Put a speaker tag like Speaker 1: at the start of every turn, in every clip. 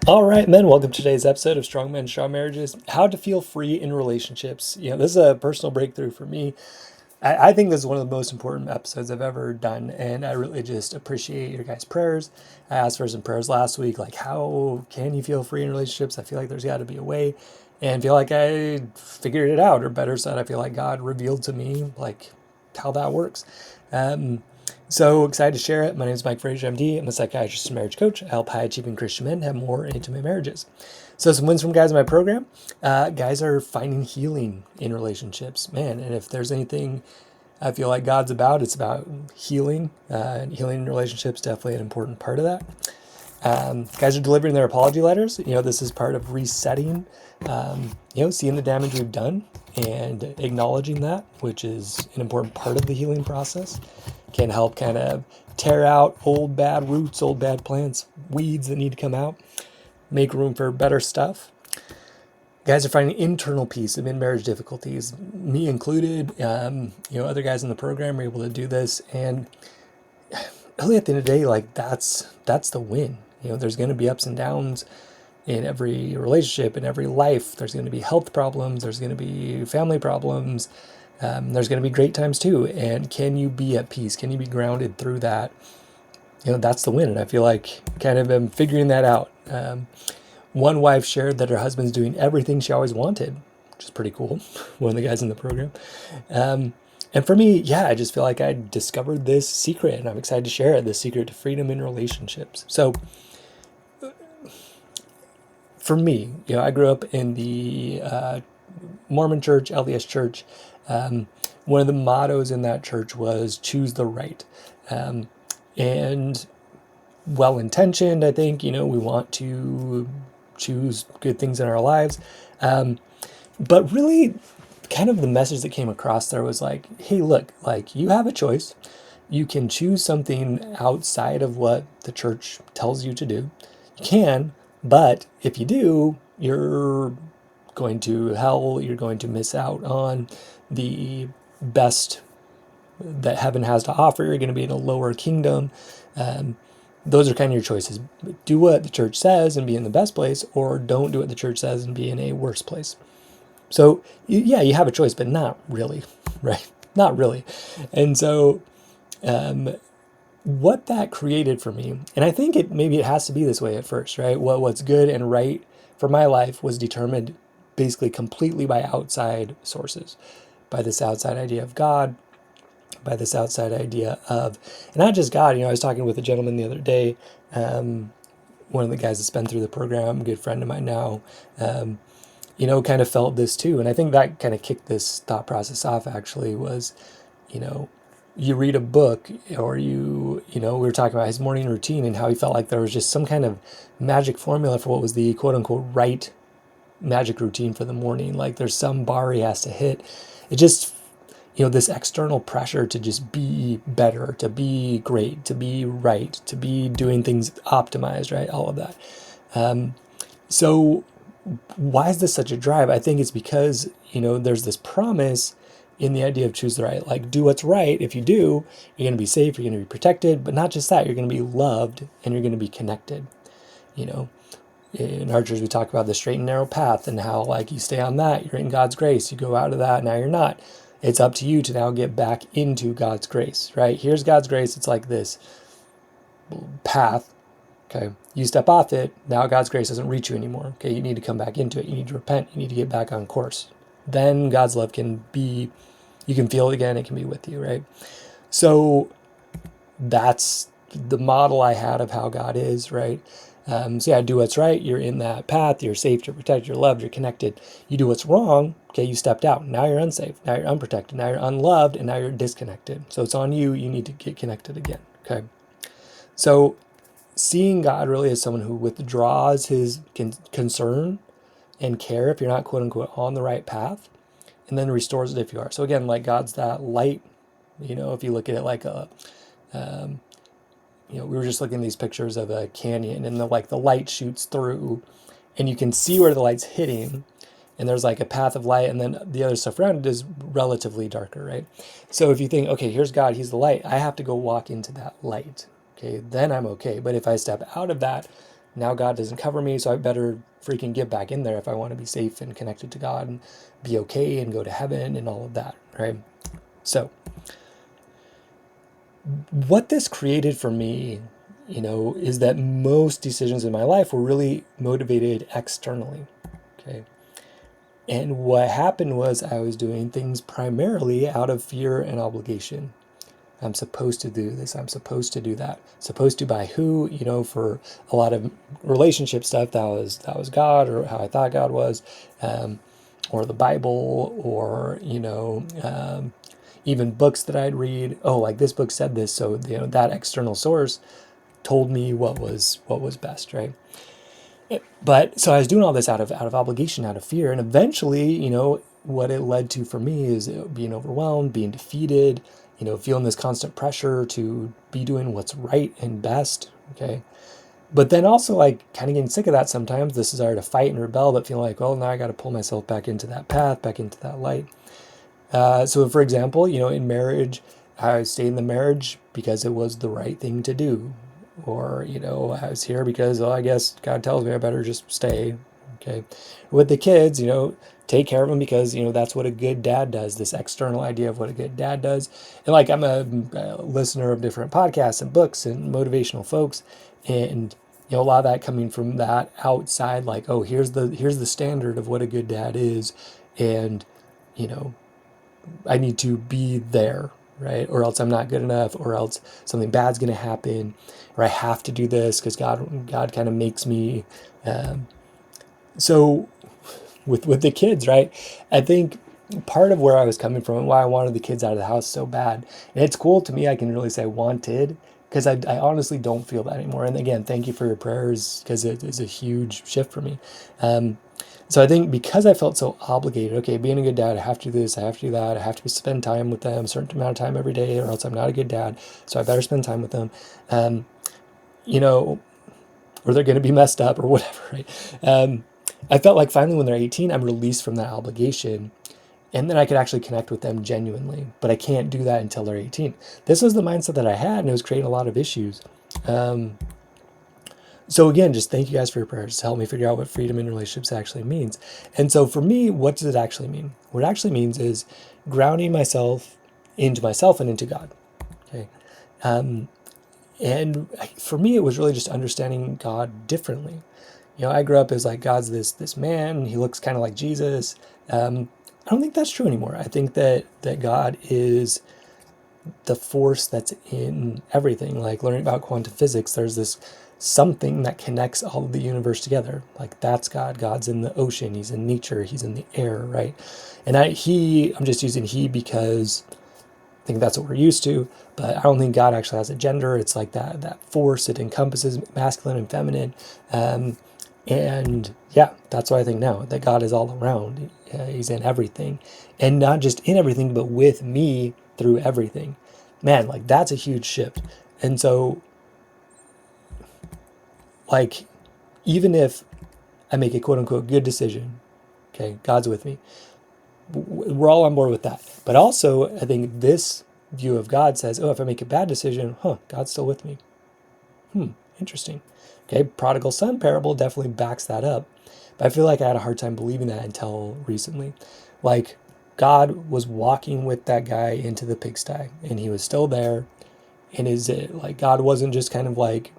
Speaker 1: All right, men, welcome to today's episode of Strong Men, Strong Marriages. How to feel free in relationships. This is a personal breakthrough for me. I think this is one of the most important episodes I've ever done, and I really just appreciate your guys' prayers. I asked for some prayers last week, like, how can you feel free in relationships? I feel like there's got to be a way, and feel like I figured it out, or better said, I feel like God revealed to me, like, how that works. So excited to share it. My name is Mike Frazier, MD. I'm a psychiatrist and marriage coach. I help high achieving Christian men have more intimate marriages. So some wins from guys in my program. Guys are finding healing in relationships, man. And if there's anything I feel like God's about, it's about healing. And healing in relationships definitely an important part of that. Guys are delivering their apology letters. This is part of resetting. Seeing the damage we've done and acknowledging that, which is an important part of the healing process, can help kind of tear out old bad roots, old bad plants, weeds that need to come out, make room for better stuff. Guys are finding internal peace amid marriage difficulties, me included. Other guys in the program are able to do this, and really at the end of the day, like that's the win. There's going to be ups and downs in every relationship, in every life. There's going to be health problems. There's going to be family problems. There's going to be great times too. And can you be at peace? Can you be grounded through that? That's the win. And I feel like kind of am figuring that out. One wife shared that her husband's doing everything she always wanted, which is pretty cool. One of the guys in the program. And for me, I just feel like I discovered this secret, and I'm excited to share it, the secret to freedom in relationships. So for me, I grew up in the Mormon church, LDS church. One of the mottos in that church was choose the right. And well-intentioned, I think, we want to choose good things in our lives. But really, kind of the message that came across there was like, hey, look, like you have a choice. You can choose something outside of what the church tells you to do. You can, but if you do, you're going to hell. You're going to miss out on the best that heaven has to offer. You're going to be in a lower kingdom. Those are kind of your choices. Do what the church says and be in the best place, or don't do what the church says and be in a worse place. So, you have a choice, but not really, right? Not really. And so, what that created for me, and I think maybe it has to be this way at first, right? What's good and right for my life was determined basically completely by outside sources, by this outside idea of God, by this outside idea of, and not just God. I was talking with a gentleman the other day, one of the guys that's been through the program, a good friend of mine now, kind of felt this too. And I think that kind of kicked this thought process off actually was, you read a book or we were talking about his morning routine and how he felt like there was just some kind of magic formula for what was the quote unquote right magic routine for the morning. Like there's some bar he has to hit. It just, this external pressure to just be better, to be great, to be right, to be doing things optimized, right? All of that. So why is this such a drive? I think it's because, there's this promise in the idea of choose the right, like do what's right. If you do, you're going to be safe, you're going to be protected, but not just that, you're going to be loved and you're going to be connected. In our church, we talk about the straight and narrow path and how like you stay on that, you're in God's grace, you go out of that, now you're not. It's up to you to now get back into God's grace, right? Here's God's grace. It's like this path. Okay. You step off it. Now God's grace doesn't reach you anymore. Okay. You need to come back into it. You need to repent. You need to get back on course. Then God's love you can feel it again. It can be with you, right? So that's the model I had of how God is, right? Do what's right. You're in that path. You're safe. You're protected. You're loved. You're connected. You do what's wrong. Okay, you stepped out. Now you're unsafe. Now you're unprotected. Now you're unloved. And now you're disconnected. So it's on you. You need to get connected again. Okay. So seeing God really as someone who withdraws his concern and care if you're not quote unquote on the right path, and then restores it if you are. So again, like God's that light. If you look at it like we were just looking at these pictures of a canyon, and the light shoots through, and you can see where the light's hitting, and there's like a path of light, and then the other stuff around it is relatively darker, right? So if you think, okay, here's God, he's the light, I have to go walk into that light, okay, then I'm okay. But if I step out of that, now God doesn't cover me, so I better freaking get back in there if I want to be safe and connected to God and be okay and go to heaven and all of that, right? So what this created for me, is that most decisions in my life were really motivated externally, okay? And what happened was I was doing things primarily out of fear and obligation. I'm supposed to do this. I'm supposed to do that. Supposed to by who? For a lot of relationship stuff, that was God, or how I thought God was, or the Bible, or even books that I'd read. Oh, like this book said this, so that external source told me what was best, right? But so I was doing all this out of obligation, out of fear, and eventually, what it led to for me is being overwhelmed, being defeated, feeling this constant pressure to be doing what's right and best. Okay. But then also like kind of getting sick of that sometimes, this desire to fight and rebel, but feeling like, well, now I got to pull myself back into that path, back into that light. So for example, in marriage, I stayed in the marriage because it was the right thing to do. Or, I was here because, I guess God tells me I better just stay. Okay. With the kids, take care of them because, that's what a good dad does, this external idea of what a good dad does. And like, I'm a listener of different podcasts and books and motivational folks. And, a lot of that coming from that outside, like, oh, here's the standard of what a good dad is. And, I need to be there, right? Or else I'm not good enough, or else something bad's going to happen, or I have to do this because God kind of makes me. So with the kids, right? I think part of where I was coming from and why I wanted the kids out of the house so bad, and it's cool to me, I can really say wanted, because I honestly don't feel that anymore. And again, thank you for your prayers, because it is a huge shift for me. So I think because I felt so obligated, okay, being a good dad, I have to do this, I have to do that, I have to spend time with them, a certain amount of time every day, or else I'm not a good dad. So I better spend time with them, or they're going to be messed up or whatever, right? I felt like finally when they're 18, I'm released from that obligation, and then I could actually connect with them genuinely. But I can't do that until they're 18. This was the mindset that I had, and it was creating a lot of issues. So again, just thank you guys for your prayers to help me figure out what freedom in relationships actually means. And so for me, what does it actually mean? What it actually means is grounding myself into myself and into God. Okay. And for me, it was really just understanding God differently. I grew up as like God's this man. He looks kind of like Jesus. I don't think that's true anymore. I think that God is the force that's in everything. Like learning about quantum physics, there's this something that connects all of the universe together. Like that's God. God's in the ocean. He's in nature. He's in the air, right? And I'm just using he because I think that's what we're used to, but I don't think God actually has a gender. It's like that force. It encompasses masculine and feminine. And yeah, that's what I think now, that God is all around. He's in everything, and not just in everything, but with me through everything. Man, like that's a huge shift. And so like, even if I make a quote unquote good decision, okay, God's with me. We're all on board with that. But also, I think this view of God says, oh, if I make a bad decision, God's still with me. Interesting. Okay, prodigal son parable definitely backs that up. But I feel like I had a hard time believing that until recently. Like, God was walking with that guy into the pigsty, and he was still there. And is it like God wasn't just kind of like,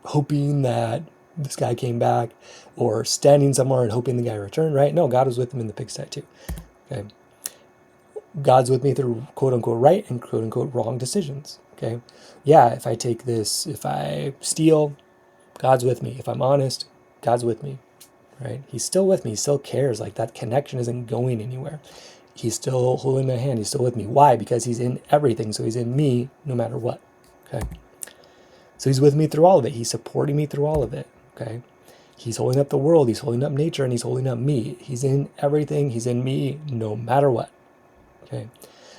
Speaker 1: hoping that this guy came back, or standing somewhere and hoping the guy returned, right? No, God was with him in the pigsty too. Okay. God's with me through quote unquote right and quote unquote wrong decisions. Okay. Yeah, if I steal, God's with me. If I'm honest, God's with me. Right? He's still with me. He still cares. Like that connection isn't going anywhere. He's still holding my hand. He's still with me. Why? Because he's in everything. So he's in me no matter what. Okay. So he's with me through all of it. He's supporting me through all of it. Okay. He's holding up the world. He's holding up nature, and he's holding up me. He's in everything. He's in me no matter what. Okay.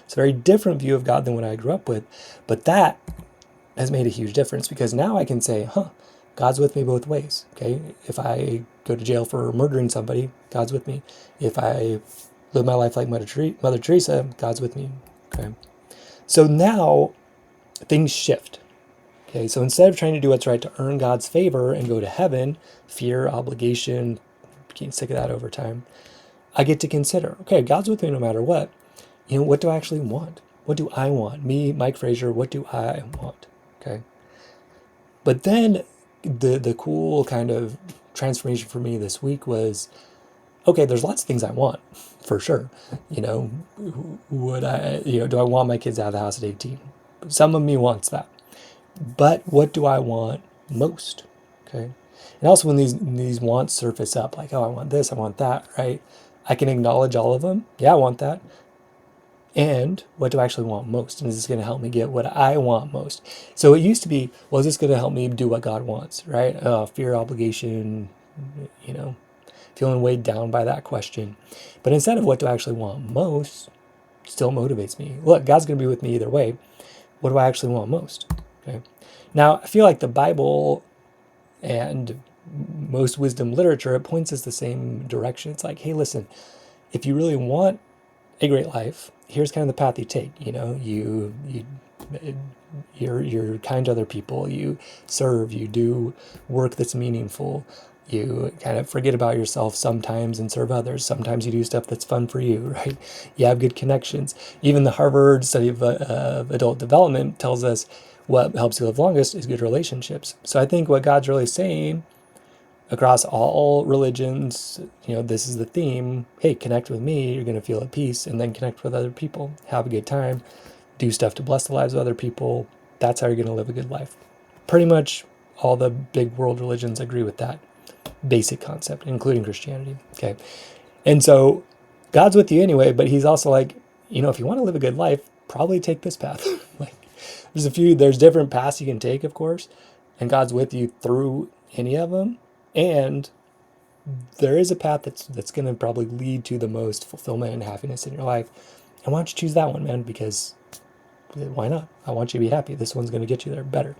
Speaker 1: It's a very different view of God than what I grew up with. But that has made a huge difference, because now I can say, God's with me both ways. Okay. If I go to jail for murdering somebody, God's with me. If I live my life like Mother Teresa, God's with me. Okay. So now things shift. Okay, so instead of trying to do what's right to earn God's favor and go to heaven, fear, obligation, getting sick of that over time, I get to consider, okay, God's with me no matter what. What do I actually want? What do I want? Me, Mike Frazier, what do I want? Okay. But then the cool kind of transformation for me this week was, okay, there's lots of things I want, for sure. Would I, do I want my kids out of the house at 18? Some of me wants that. But what do I want most? Okay. And also when these wants surface up, like, oh, I want this, I want that, right? I can acknowledge all of them. Yeah, I want that. And what do I actually want most? And is this going to help me get what I want most? So it used to be, well, is this going to help me do what God wants, right? Fear, obligation, feeling weighed down by that question. But instead of what do I actually want most, still motivates me. Look, God's going to be with me either way. What do I actually want most? Okay. Now, I feel like the Bible and most wisdom literature, it points us the same direction. It's like, hey, listen, if you really want a great life, here's kind of the path you take. You're kind to other people, you serve, you do work that's meaningful, you kind of forget about yourself sometimes and serve others. Sometimes you do stuff that's fun for you, right? You have good connections. Even the Harvard study of adult development tells us what helps you live longest is good relationships. So I think what God's really saying across all religions, this is the theme. Hey, connect with me, you're going to feel at peace, and then connect with other people, have a good time, do stuff to bless the lives of other people. That's how you're going to live a good life. Pretty much all the big world religions agree with that basic concept, including Christianity. Okay. And so God's with you anyway, but he's also like, if you want to live a good life, probably take this path. Like, there's different paths you can take, of course, and God's with you through any of them. And there is a path that's going to probably lead to the most fulfillment and happiness in your life. And why don't you choose that one, man? Because why not? I want you to be happy. This one's going to get you there better.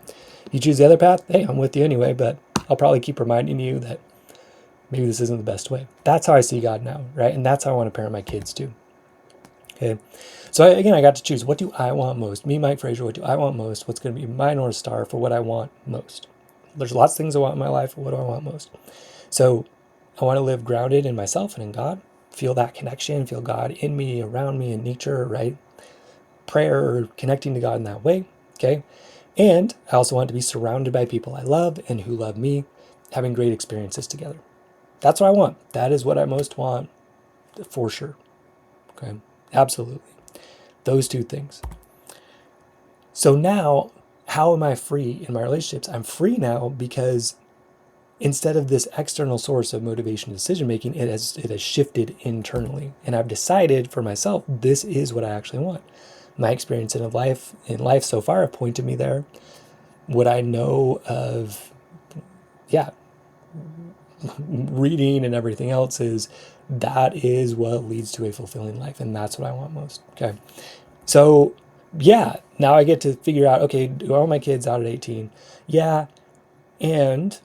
Speaker 1: You choose the other path, hey, I'm with you anyway, but I'll probably keep reminding you that maybe this isn't the best way. That's how I see God now, right? And that's how I want to parent my kids too. Okay. So I got to choose, what do I want most? Me, Mike Frazier, what do I want most? What's going to be my North Star for what I want most? There's lots of things I want in my life. What do I want most? So I want to live grounded in myself and in God, feel that connection, feel God in me, around me, in nature, right? Prayer, or connecting to God in that way, okay? And I also want to be surrounded by people I love and who love me, having great experiences together. That's what I want. That is what I most want, for sure, okay? Absolutely. Those two things. So now, how am I free in my relationships? I'm free now because instead of this external source of motivation and decision making, it has shifted internally. And I've decided for myself, this is what I actually want. My experience in life so far have pointed me there. What I know of, reading and everything else is that is what leads to a fulfilling life. And that's what I want most. Okay. So now I get to figure out, okay, do I want my kids out at 18? Yeah. And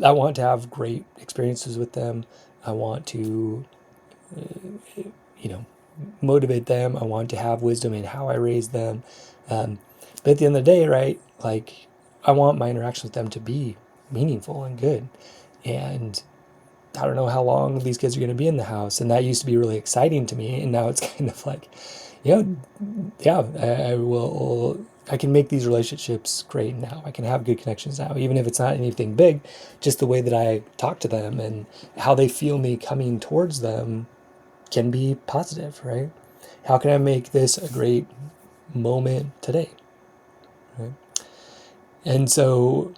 Speaker 1: I want to have great experiences with them. I want to, motivate them. I want to have wisdom in how I raise them. But at the end of the day, right, like, I want my interactions with them to be meaningful and good. And I don't know how long these kids are going to be in the house. And that used to be really exciting to me. And now it's kind of like, I can make these relationships great now. I can have good connections now, even if it's not anything big. Just the way that I talk to them and how they feel me coming towards them can be positive, right? How can I make this a great moment today, right? And so,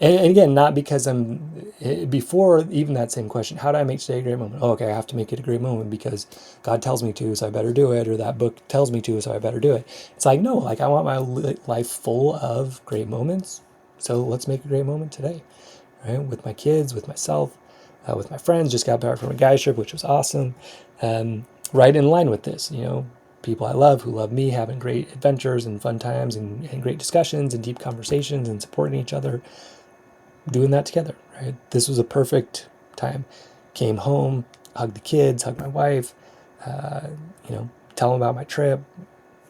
Speaker 1: and again, not because before even that same question, how do I make today a great moment? Oh, okay, I have to make it a great moment because God tells me to, so I better do it, or that book tells me to, so I better do it. It's like, no, like, I want my life full of great moments, so let's make a great moment today, right? With my kids, with myself, with my friends. Just got back from a guys trip, which was awesome. Right in line with this, people I love who love me, having great adventures and fun times and great discussions and deep conversations and supporting each other, doing that together, right? This was a perfect time. Came home, hugged the kids, hugged my wife, tell them about my trip,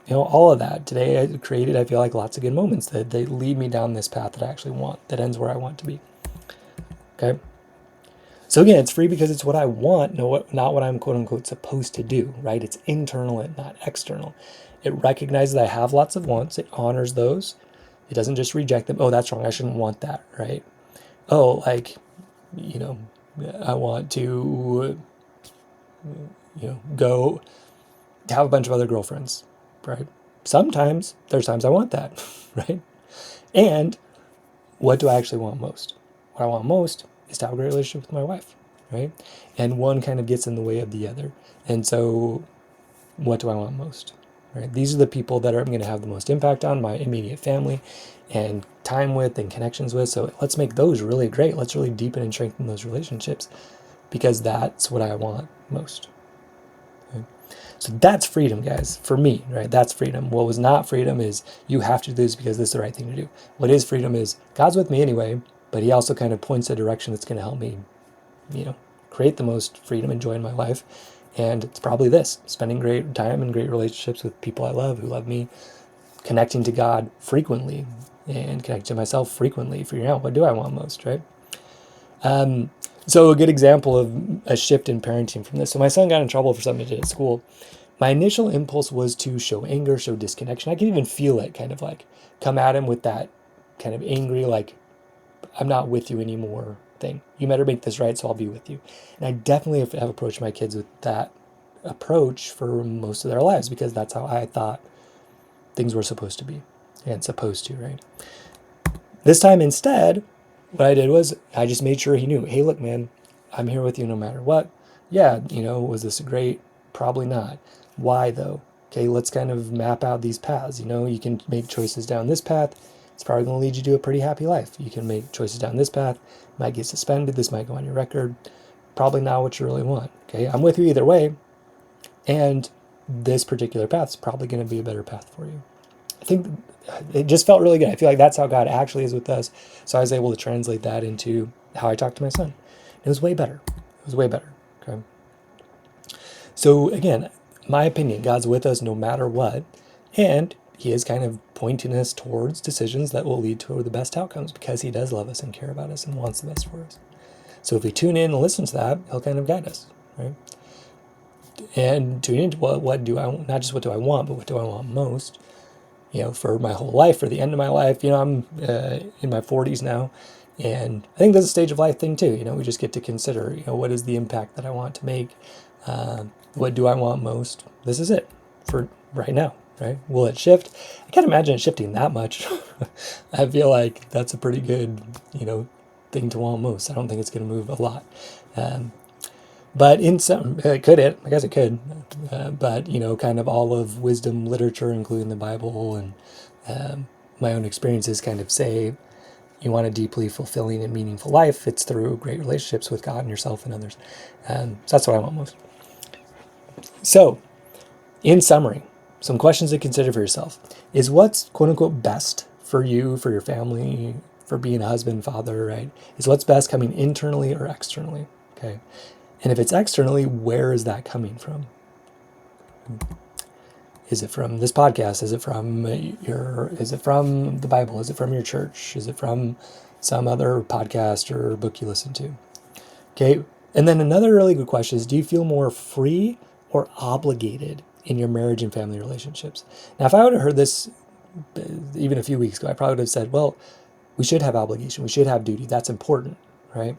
Speaker 1: all of that. Today I created, I feel like, lots of good moments that they lead me down this path that I actually want, that ends where I want to be. Okay? So again, it's free because it's what I want, not what I'm quote unquote supposed to do, right? It's internal and not external. It recognizes that I have lots of wants. It honors those. It doesn't just reject them. Oh, that's wrong. I shouldn't want that, right? Oh, like, I want to, go have a bunch of other girlfriends, right? Sometimes there's times I want that, right? And what do I actually want most? What I want most is to have a great relationship with my wife, right? And one kind of gets in the way of the other. And so what do I want most, right? These are the people that I'm going to have the most impact on, my immediate family and time with and connections with. So let's make those really great. Let's really deepen and strengthen those relationships because that's what I want most. Okay? So that's freedom, guys, for me, right? That's freedom. What was not freedom is you have to do this because this is the right thing to do. What is freedom is God's with me anyway, but he also kind of points a direction that's going to help me, create the most freedom and joy in my life. And it's probably this, spending great time and great relationships with people I love, who love me, connecting to God frequently and connecting to myself frequently, figuring out what do I want most, right? So a good example of a shift in parenting from this. So my son got in trouble for something he did at school. My initial impulse was to show anger, show disconnection. I can even feel it kind of like come at him with that kind of angry, like, I'm not with you anymore thing. You better make this right, so I'll be with you. And I definitely have approached my kids with that approach for most of their lives because that's how I thought things were supposed to be and supposed to, right? This time instead, what I did was I just made sure he knew, hey, look, man, I'm here with you no matter what. Yeah, was this great? Probably not. Why though? Okay, let's kind of map out these paths. You can make choices down this path. It's probably going to lead you to a pretty happy life. You can make choices down this path. Might get suspended. This might go on your record. Probably not what you really want. Okay, I'm with you either way. And this particular path is probably going to be a better path for you. I think it just felt really good. I feel like that's how God actually is with us. So I was able to translate that into how I talk to my son. It was way better. It was way better. Okay. So again, my opinion, God's with us no matter what. And he is kind of pointing us towards decisions that will lead to the best outcomes because he does love us and care about us and wants the best for us. So if we tune in and listen to that, he'll kind of guide us, right? And tune into what do I, not just what do I want, but what do I want most, for my whole life, for the end of my life. I'm in my 40s now, and I think that's a stage of life thing too. We just get to consider, what is the impact that I want to make? What do I want most? This is it for right now, right? Will it shift? I can't imagine it shifting that much. I feel like that's a pretty good, thing to want most. I don't think it's going to move a lot. But in some, I guess it could, but, kind of all of wisdom literature, including the Bible and my own experiences kind of say, you want a deeply fulfilling and meaningful life, it's through great relationships with God and yourself and others. So that's what I want most. So, in summary, some questions to consider for yourself. Is what's quote unquote best for you, for your family, for being a husband, father, right? Is what's best coming internally or externally? Okay. And if it's externally, where is that coming from? Is it from this podcast? Is it from the Bible? Is it from your church? Is it from some other podcast or book you listen to? Okay. And then another really good question is, do you feel more free or obligated in your marriage and family relationships? Now, if I would have heard this even a few weeks ago, I probably would have said, well, we should have obligation. We should have duty. That's important, right?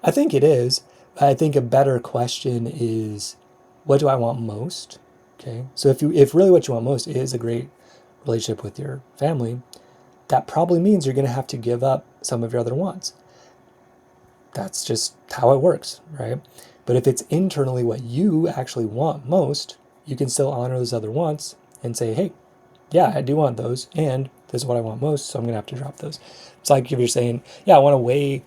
Speaker 1: I think it is. I think a better question is, what do I want most? Okay. So if really what you want most is a great relationship with your family, that probably means you're going to have to give up some of your other wants. That's just how it works, right? But if it's internally what you actually want most, you can still honor those other wants and say, hey, yeah, I do want those, and this is what I want most, so I'm going to have to drop those. It's like if you're saying, yeah, I want to weigh,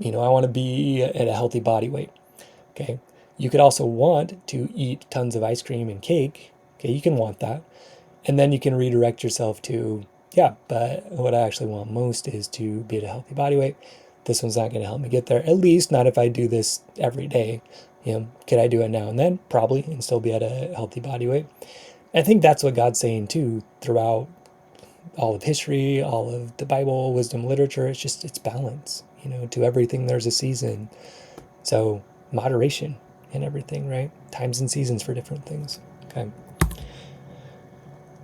Speaker 1: I want to be at a healthy body weight. Okay. You could also want to eat tons of ice cream and cake. Okay. You can want that. And then you can redirect yourself to, yeah, but what I actually want most is to be at a healthy body weight. This one's not going to help me get there. At least not if I do this every day. Could I do it now and then? Probably, and still be at a healthy body weight. I think that's what God's saying too throughout all of history, all of the Bible, wisdom, literature. It's balance. To everything there's a season. So moderation in everything, right? Times and seasons for different things. Okay.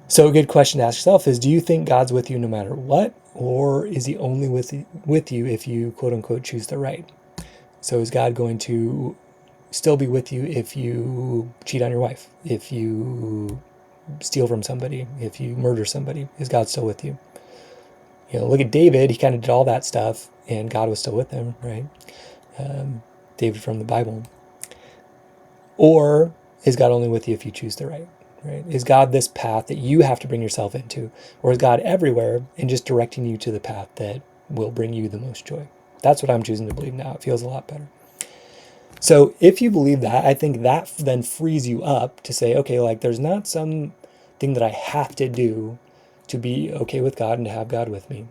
Speaker 1: So a good question to ask yourself is, do you think God's with you no matter what? Or is he only with you if you, quote unquote, choose the right? So is God going to still be with you if you cheat on your wife, if you steal from somebody, if you murder somebody? Is God still with you? Look at David. He kind of did all that stuff, and God was still with him, right? David from the Bible. Or is God only with you if you choose the right? Right? Is God this path that you have to bring yourself into? Or is God everywhere and just directing you to the path that will bring you the most joy? That's what I'm choosing to believe now. It feels a lot better. So if you believe that, I think that then frees you up to say, okay, like there's not some thing that I have to do to be okay with God and to have God with me.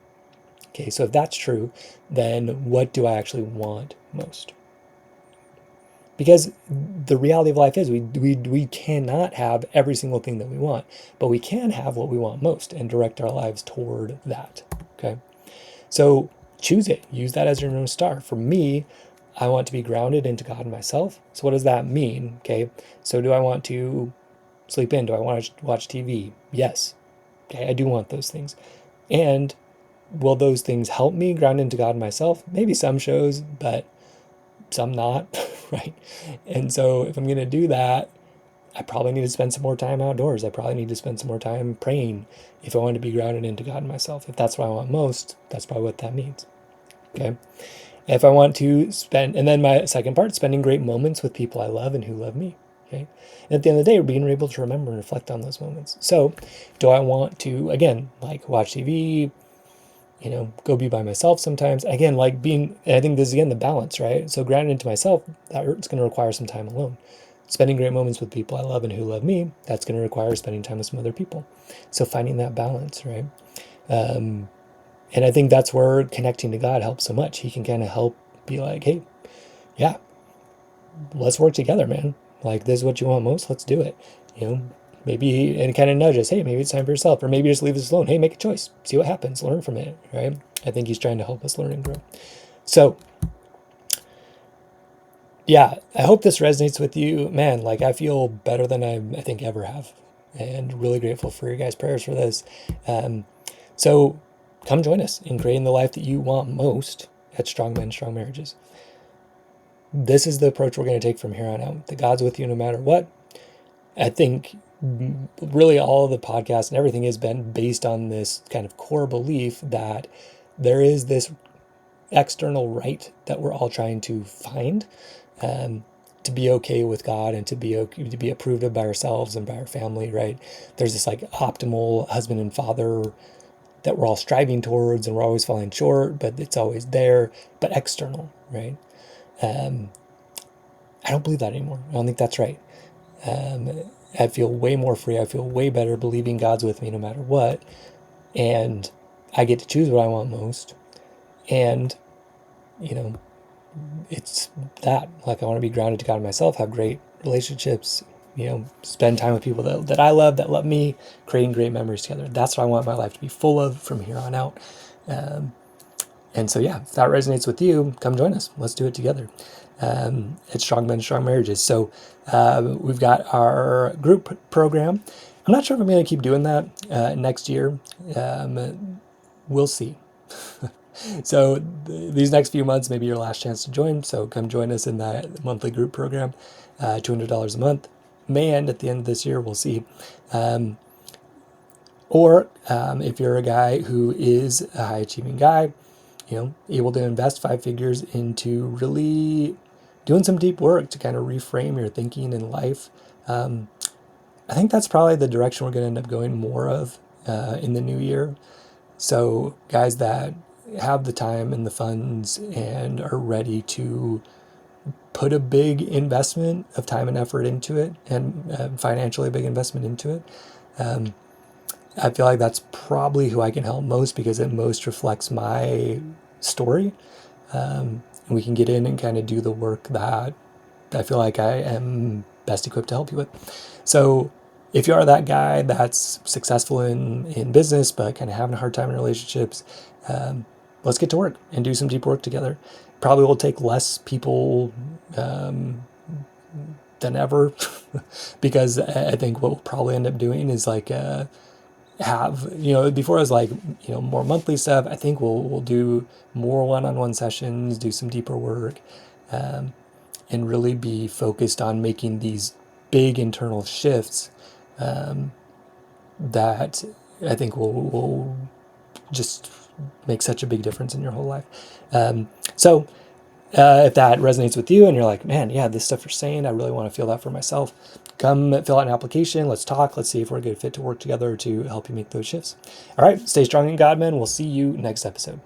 Speaker 1: Okay, so if that's true, then what do I actually want most? Because the reality of life is we cannot have every single thing that we want, but we can have what we want most and direct our lives toward that. Okay, so choose it. Use that as your North Star. For me, I want to be grounded into God and myself. So what does that mean? Okay, so do I want to sleep in? Do I want to watch TV? Yes. Okay, I do want those things. And will those things help me ground into God and myself? Maybe some shows, but some not, right? And so if I'm going to do that, I probably need to spend some more time outdoors. I probably need to spend some more time praying if I want to be grounded into God and myself. If that's what I want most, that's probably what that means. Okay. If I want to spend, and then my second part, spending great moments with people I love and who love me. Okay. And at the end of the day, being able to remember and reflect on those moments. So do I want to, again, like watch TV, go be by myself sometimes. Again, like being, I think this is again the balance, right? So grounded into myself, that's going to require some time alone. Spending great moments with people I love and who love me, that's going to require spending time with some other people. So finding that balance, right? And I think that's where connecting to God helps so much. He can kind of help be like, hey, yeah, let's work together, man. Like, this is what you want most. Let's do it. Maybe, and kind of nudges, hey, maybe it's time for yourself, or maybe just leave this alone. Hey, make a choice, see what happens, learn from it, right? I think he's trying to help us learn and grow. So yeah, I hope this resonates with you, man. Like, I feel better than I think ever have, and really grateful for your guys' prayers for this. So come join us in creating the life that you want most at Strong Men, Strong Marriages. This is the approach we're going to take from here on out. That God's with you no matter what. I think really all of the podcast and everything has been based on this kind of core belief that there is this external right that we're all trying to find, to be okay with God and to be approved of by ourselves and by our family, right? There's this like optimal husband and father that we're all striving towards, and we're always falling short, but it's always there, but external, right? I don't believe that anymore. I don't think that's right. I feel way more free. I feel way better believing God's with me no matter what. And I get to choose what I want most. And, it's that. Like, I want to be grounded to God and myself, have great relationships, spend time with people that I love, that love me, creating great memories together. That's what I want my life to be full of from here on out. And so, yeah, if that resonates with you, come join us. Let's do it together. It's Strong Men, Strong Marriages. So we've got our group program. I'm not sure if I'm going to keep doing that next year. We'll see. So these next few months may be your last chance to join. So come join us in that monthly group program, $200 a month. May end at the end of this year. We'll see. Or if you're a guy who is a high achieving guy, able to invest 5 figures into really doing some deep work to kind of reframe your thinking in life. I think that's probably the direction we're going to end up going more of in the new year. So guys that have the time and the funds and are ready to put a big investment of time and effort into it, and financially a big investment into it, I feel like that's probably who I can help most, because it most reflects my story. And we can get in and kind of do the work that I feel like I am best equipped to help you with. So If you are that guy that's successful in business but kind of having a hard time in relationships, let's get to work and do some deep work together. Probably will take less people than ever because I think what we'll probably end up doing is like have, before it was like, more monthly stuff. I think we'll do more one-on-one sessions, do some deeper work, and really be focused on making these big internal shifts that I think will just make such a big difference in your whole life. So if that resonates with you and you're like, man, yeah, this stuff you're saying, I really want to feel that for myself, come fill out an application. Let's talk. Let's see if we're a good fit to work together to help you make those shifts. All right. Stay strong in God, man. We'll see you next episode.